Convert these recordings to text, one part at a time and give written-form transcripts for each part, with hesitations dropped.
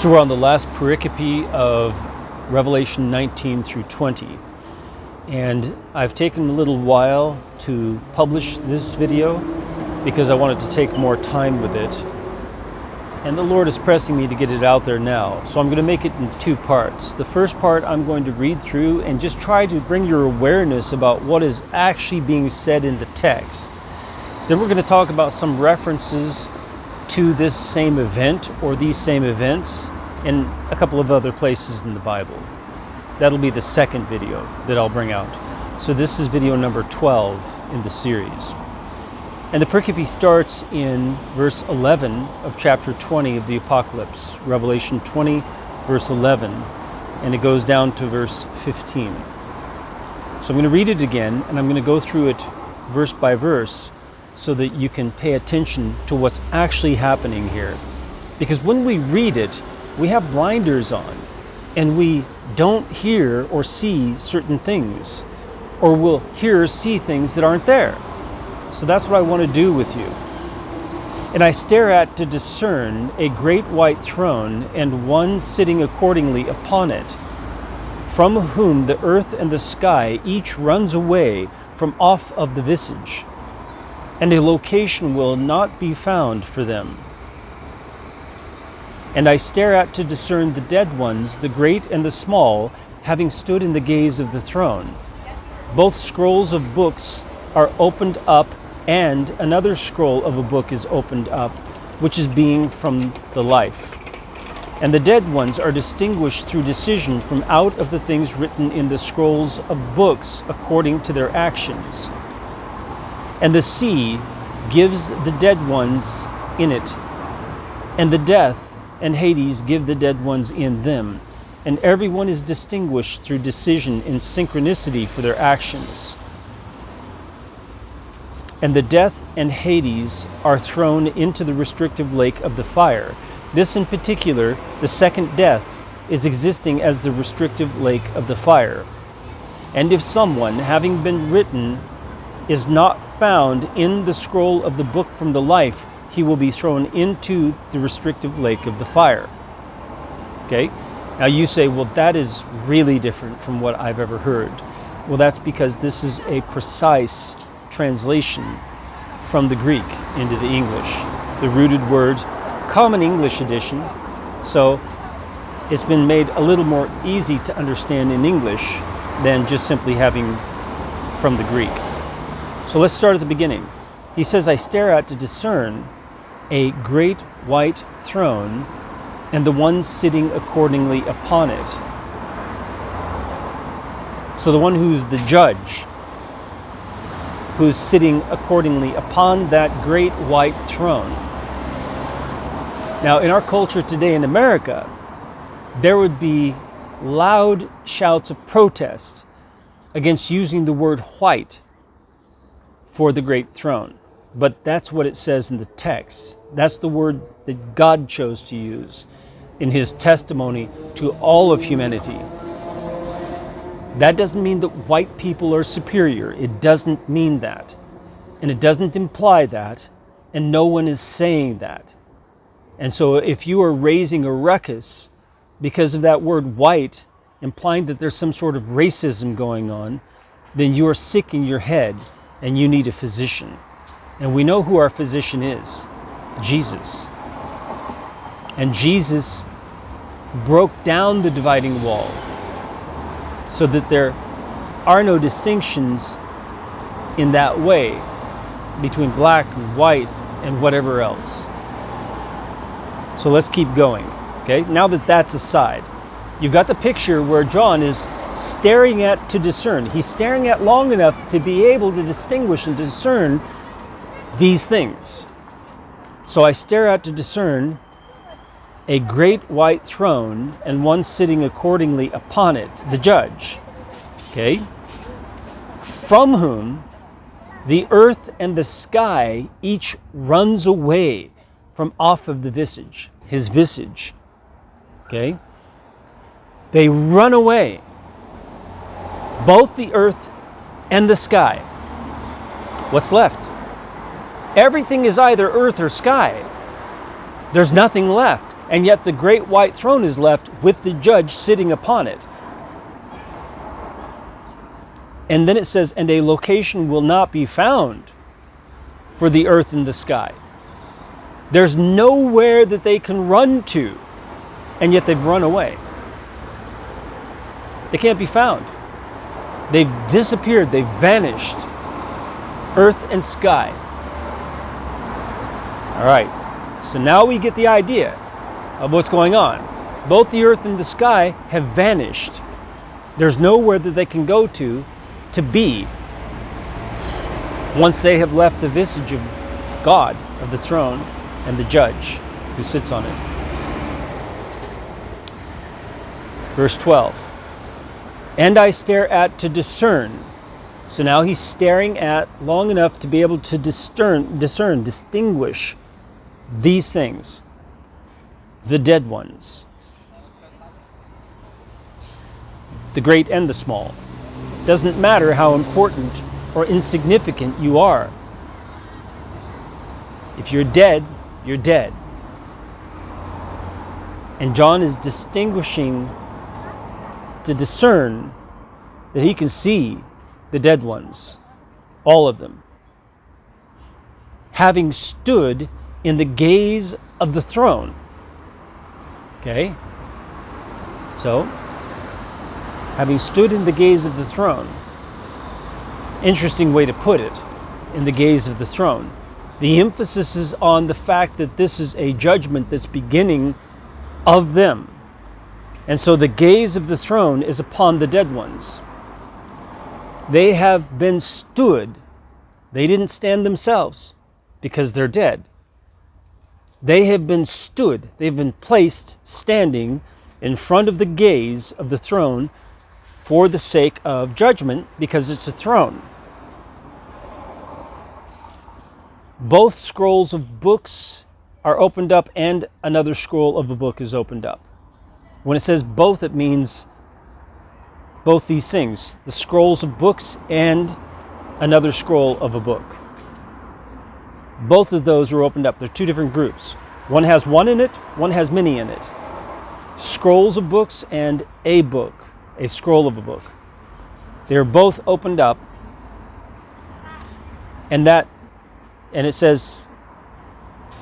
So we're on the last pericope of Revelation 19 through 20. And I've taken a little while to publish this video because I wanted to take more time with it. And the Lord is pressing me to get it out there now. So I'm going to make it in two parts. The first part I'm going to read through and just try to bring your awareness about what is actually being said in the text. Then we're going to talk about some references to this same event or these same events in a couple of other places in the Bible. That'll be the second video that I'll bring out. So this is video number 12 in the series. And the pericope starts in verse 11 of chapter 20 of the Apocalypse, Revelation 20, verse 11, and it goes down to verse 15. So I'm going to read it again, and I'm going to go through it verse by verse so that you can pay attention to what's actually happening here. Because when we read it, we have blinders on, and we don't hear or see certain things, or we'll hear or see things that aren't there. So that's what I want to do with you. And I stare at to discern a great white throne and one sitting accordingly upon it, from whom the earth and the sky each runs away from off of the visage, and a location will not be found for them. And I stare at to discern the dead ones, the great and the small, having stood in the gaze of the throne. Both scrolls of books are opened up, and another scroll of a book is opened up, which is being from the life. And the dead ones are distinguished through decision from out of the things written in the scrolls of books according to their actions. And the sea gives the dead ones in it, and the death and Hades give the dead ones in them, and everyone is distinguished through decision in synchronicity for their actions. And the death and Hades are thrown into the restrictive lake of the fire. This in particular, the second death, is existing as the restrictive lake of the fire. And if someone, having been written, is not found in the scroll of the book from the life, he will be thrown into the restrictive lake of the fire. Okay? Now you say, well, that is really different from what I've ever heard. Well, that's because this is a precise translation from the Greek into the English. The rooted word, Common English edition. So it's been made a little more easy to understand in English than just simply having from the Greek. So let's start at the beginning. He says, I stare at to discern a great white throne and the one sitting accordingly upon it. So the one who's the judge, who's sitting accordingly upon that great white throne. Now, in our culture today in America, there would be loud shouts of protest against using the word white for the great throne. But that's what it says in the text. That's the word that God chose to use in his testimony to all of humanity. That doesn't mean that white people are superior. It doesn't mean that. And it doesn't imply that. And no one is saying that. And so if you are raising a ruckus because of that word white, implying that there's some sort of racism going on, then you are sick in your head and you need a physician. And we know who our physician is, Jesus. And Jesus broke down the dividing wall so that there are no distinctions in that way between black and white and whatever else. So let's keep going, okay? Now that that's aside, you've got the picture where John is staring at to discern. He's staring at long enough to be able to distinguish and discern these things. So I stare at to discern a great white throne and one sitting accordingly upon it, the judge. Okay? From whom the earth and the sky each runs away from off of the visage, his visage. Okay? They run away. Both the earth and the sky. What's left? Everything is either earth or sky. There's nothing left. and yet the great white throne is left with the judge sitting upon it. And then it says, and a location will not be found for the earth and the sky. There's nowhere that they can run to, and yet they've run away. They can't be found. They've disappeared. They've vanished. Earth and sky. All right. So now we get the idea of what's going on. Both the earth and the sky have vanished. There's nowhere that they can go to be once they have left the visage of God, of the throne, and the judge who sits on it. Verse 12. And I stare at to discern. So now he's staring at long enough to be able to distinguish these things. The dead ones. The great and the small. Doesn't matter how important or insignificant you are. If you're dead, you're dead. And John is distinguishing to discern that he can see the dead ones, all of them, having stood in the gaze of the throne. Okay? So, having stood in the gaze of the throne. Interesting way to put it, in the gaze of the throne. The emphasis is on the fact that this is a judgment that's beginning of them. And so the gaze of the throne is upon the dead ones. They have been stood. They didn't stand themselves because they're dead. They have been stood. They've been placed standing in front of the gaze of the throne for the sake of judgment, because it's a throne. Both scrolls of books are opened up, and another scroll of a book is opened up. When it says both, it means both these things, the scrolls of books and another scroll of a book. Both of those are opened up. They're two different groups. One has one in it, one has many in it. Scrolls of books and a book, a scroll of a book. They're both opened up, and it says,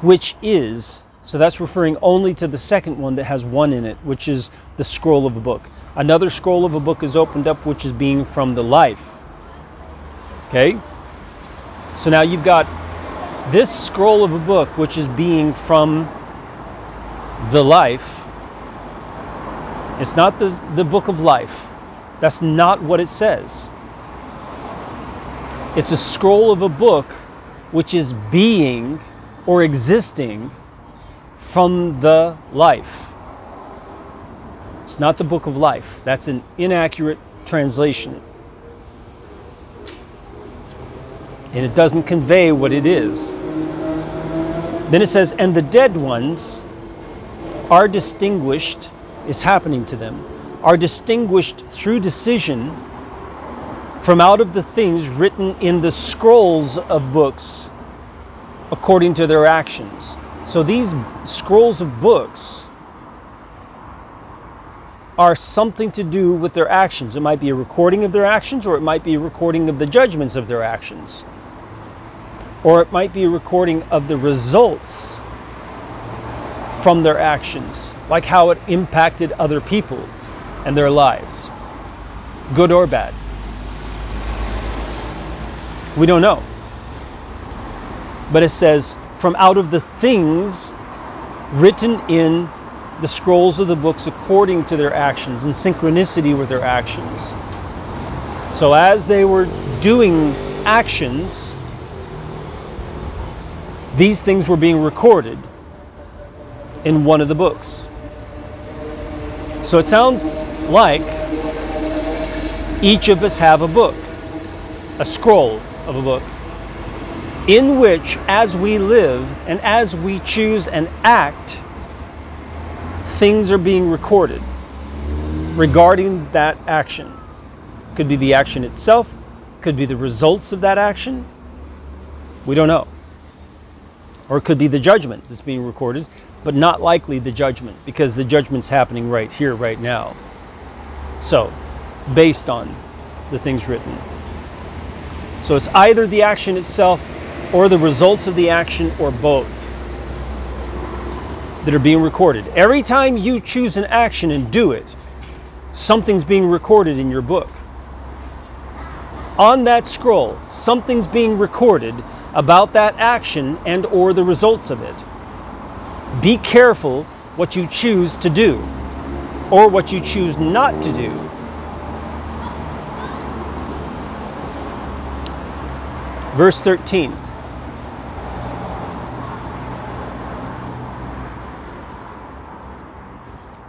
which is, so that's referring only to the second one that has one in it, which is the scroll of a book. Another scroll of a book is opened up, which is being from the life. Okay? So now you've got this scroll of a book, which is being from the life. It's not the book of life. That's not what it says. It's a scroll of a book which is being or existing from the life. It's not the book of life. That's an inaccurate translation. And it doesn't convey what it is. Then it says, and the dead ones are distinguished, it's happening to them, are distinguished through decision from out of the things written in the scrolls of books according to their actions. So these scrolls of books are something to do with their actions. It might be a recording of their actions, or it might be a recording of the judgments of their actions. Or it might be a recording of the results from their actions, like how it impacted other people and their lives, good or bad. We don't know. But it says, from out of the things written in the scrolls of the books according to their actions, in synchronicity with their actions. So as they were doing actions, these things were being recorded in one of the books. So it sounds like each of us have a book, a scroll of a book, in which, as we live and as we choose and act, things are being recorded regarding that action. Could be the action itself, could be the results of that action. We don't know. Or it could be the judgment that's being recorded. but not likely the judgment, because the judgment's happening right here, right now. So, based on the things written. So it's either the action itself or the results of the action, or both, that are being recorded. Every time you choose an action and do it, something's being recorded in your book. On that scroll, something's being recorded about that action and or the results of it. Be careful what you choose to do or what you choose not to do. Verse 13.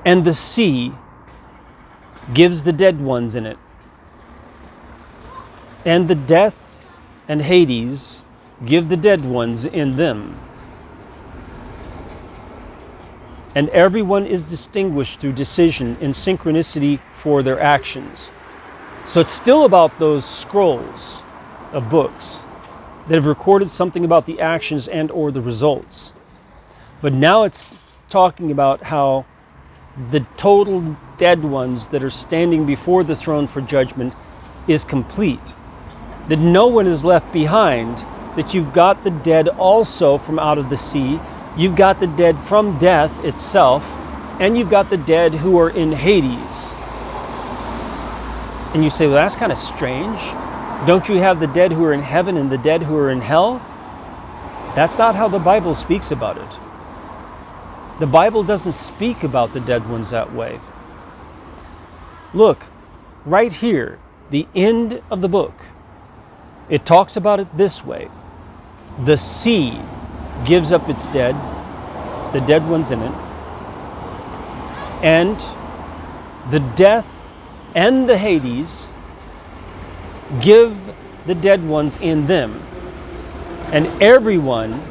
And the sea gives the dead ones in it, and the death and Hades give the dead ones in them. And everyone is distinguished through decision in synchronicity for their actions. So it's still about those scrolls of books that have recorded something about the actions and or the results. But now it's talking about how the total dead ones that are standing before the throne for judgment is complete. That no one is left behind, that you've got the dead also from out of the sea, you've got the dead from death itself, and you've got the dead who are in Hades. And you say, well, that's kind of strange. Don't you have the dead who are in heaven and the dead who are in hell? That's not how the Bible speaks about it. The Bible doesn't speak about the dead ones that way. Look, right here, the end of the book, it talks about it this way. The sea gives up its dead, the dead ones in it, and the death and the Hades give the dead ones in them. And everyone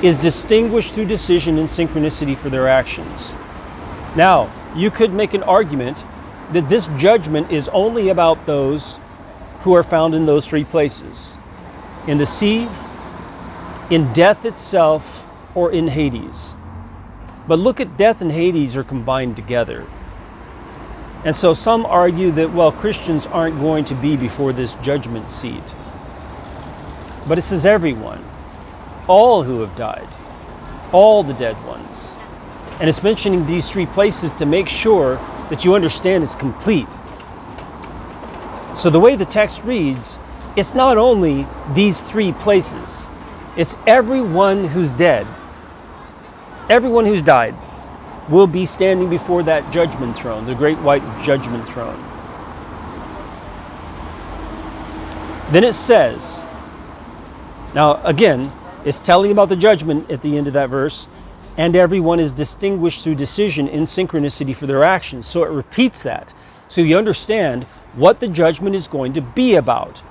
is distinguished through decision and synchronicity for their actions. Now, you could make an argument that this judgment is only about those who are found in those three places: in the sea, in death itself, or in Hades. But look at death and Hades are combined together. And so some argue that, well, Christians aren't going to be before this judgment seat. But it says everyone, all who have died, all the dead ones. And it's mentioning these three places to make sure that you understand it's complete. So the way the text reads, it's not only these three places, it's everyone who's dead. Everyone who's died will be standing before that judgment throne, the great white judgment throne. Then it says, now again, it's telling about the judgment at the end of that verse, and everyone is distinguished through decision in synchronicity for their actions. So it repeats that, so you understand what the judgment is going to be about.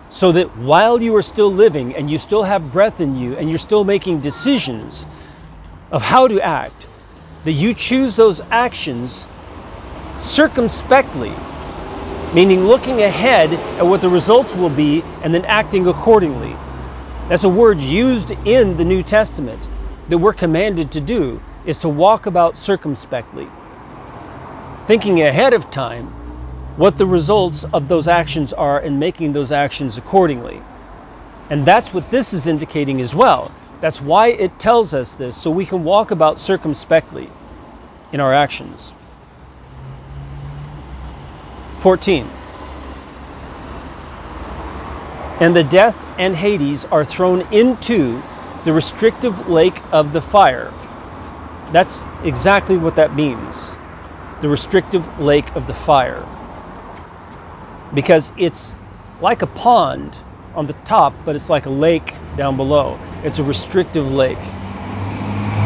So that while you are still living and you still have breath in you and you're still making decisions of how to act, that you choose those actions circumspectly, meaning looking ahead at what the results will be and then acting accordingly. That's a word used in the New Testament that we're commanded to do, is to walk about circumspectly, thinking ahead of time what the results of those actions are and making those actions accordingly. And that's what this is indicating as well. That's why it tells us this, so we can walk about circumspectly in our actions. 14. And the death and Hades are thrown into the restrictive lake of the fire. That's exactly what that means. The restrictive lake of the fire. Because it's like a pond on the top, but it's like a lake down below. It's a restrictive lake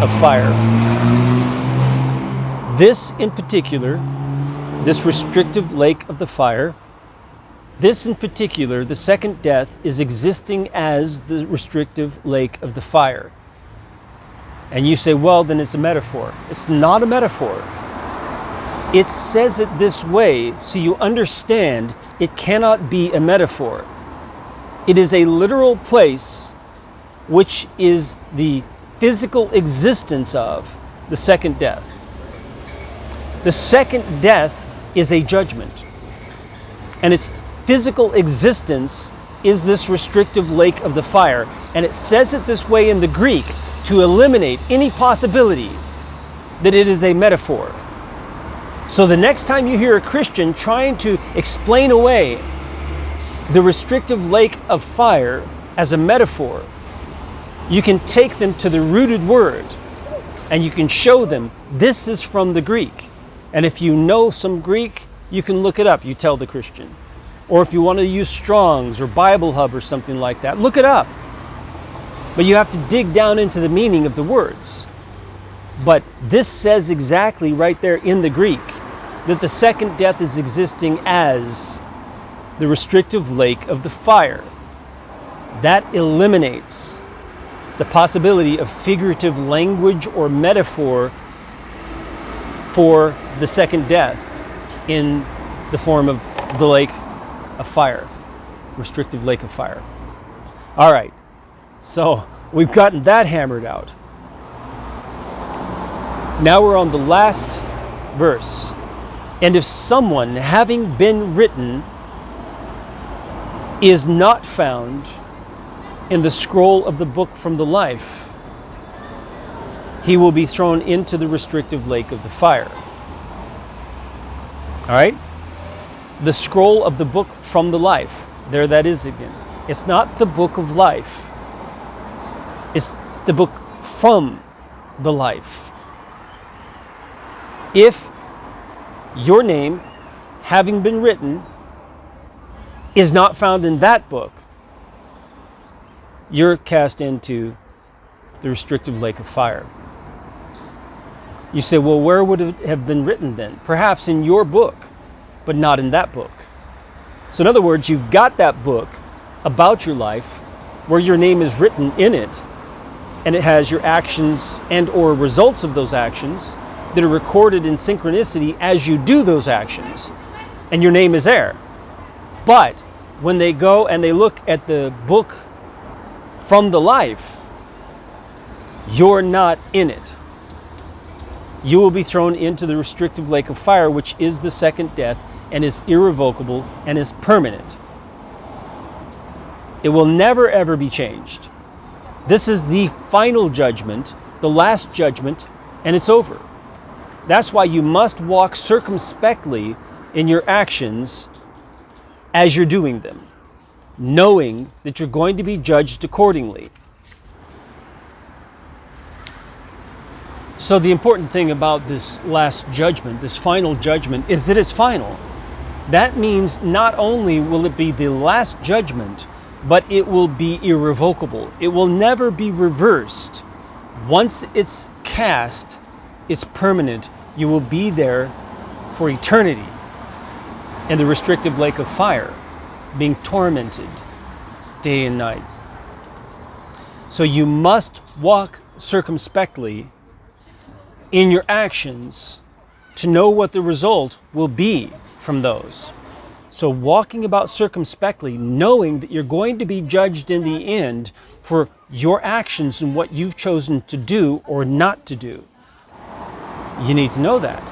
of fire. This in particular, this restrictive lake of the fire, this in particular, the second death, is existing as the restrictive lake of the fire. And you say, well, then it's a metaphor. It's not a metaphor. It says it this way so you understand it cannot be a metaphor. It is a literal place which is the physical existence of the second death. The second death is a judgment, and its physical existence is this restrictive lake of the fire. And it says it this way in the Greek to eliminate any possibility that it is a metaphor. So the next time you hear a Christian trying to explain away the restrictive lake of fire as a metaphor, you can take them to the rooted word and you can show them this is from the Greek. And if you know some Greek, you can look it up, you tell the Christian. Or if you want to use Strong's or Bible Hub or something like that, look it up. But you have to dig down into the meaning of the words. But this says exactly right there in the Greek that the second death is existing as the restrictive lake of the fire. That eliminates the possibility of figurative language or metaphor for the second death in the form of the lake of fire, restrictive lake of fire. All right, so we've gotten that hammered out. Now we're on the last verse. And if someone, having been written, is not found in the scroll of the book from the life, he will be thrown into the restrictive lake of the fire. All right? The scroll of the book from the life. There that is again. It's not the book of life. It's the book from the life. If your name, having been written, is not found in that book, you're cast into the restrictive lake of fire. You say, well, where would it have been written then? Perhaps in your book, but not in that book. So in other words, you've got that book about your life where your name is written in it, and it has your actions and or results of those actions that are recorded in synchronicity as you do those actions, and your name is there. But when they go and they look at the book from the life, you're not in it. You will be thrown into the restrictive lake of fire, which is the second death and is irrevocable and is permanent. It will never ever be changed. This is the final judgment, the last judgment, and it's over. That's why you must walk circumspectly in your actions as you're doing them, knowing that you're going to be judged accordingly. So the important thing about this last judgment, this final judgment, is that it's final. That means not only will it be the last judgment, but it will be irrevocable. It will never be reversed. Once it's cast, it's permanent. You will be there for eternity in the restrictive lake of fire, being tormented day and night. So you must walk circumspectly in your actions to know what the result will be from those. So walking about circumspectly, knowing that you're going to be judged in the end for your actions and what you've chosen to do or not to do. You need to know that.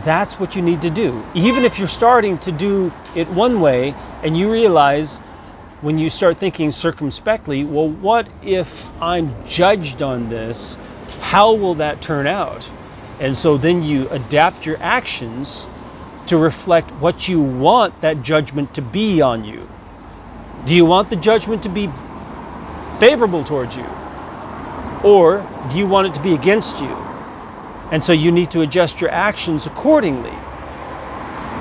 That's what you need to do. Even if you're starting to do it one way and you realize when you start thinking circumspectly, well, what if I'm judged on this? How will that turn out? And so then you adapt your actions to reflect what you want that judgment to be on you. Do you want the judgment to be favorable towards you? Or do you want it to be against you? And so you need to adjust your actions accordingly.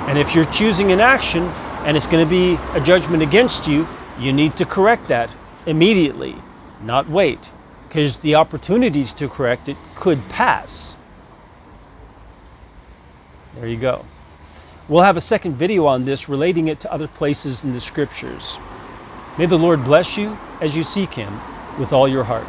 And if you're choosing an action and it's going to be a judgment against you, you need to correct that immediately, not wait, because the opportunities to correct it could pass. There you go. We'll have a second video on this, relating it to other places in the scriptures. May the Lord bless you as you seek Him with all your heart.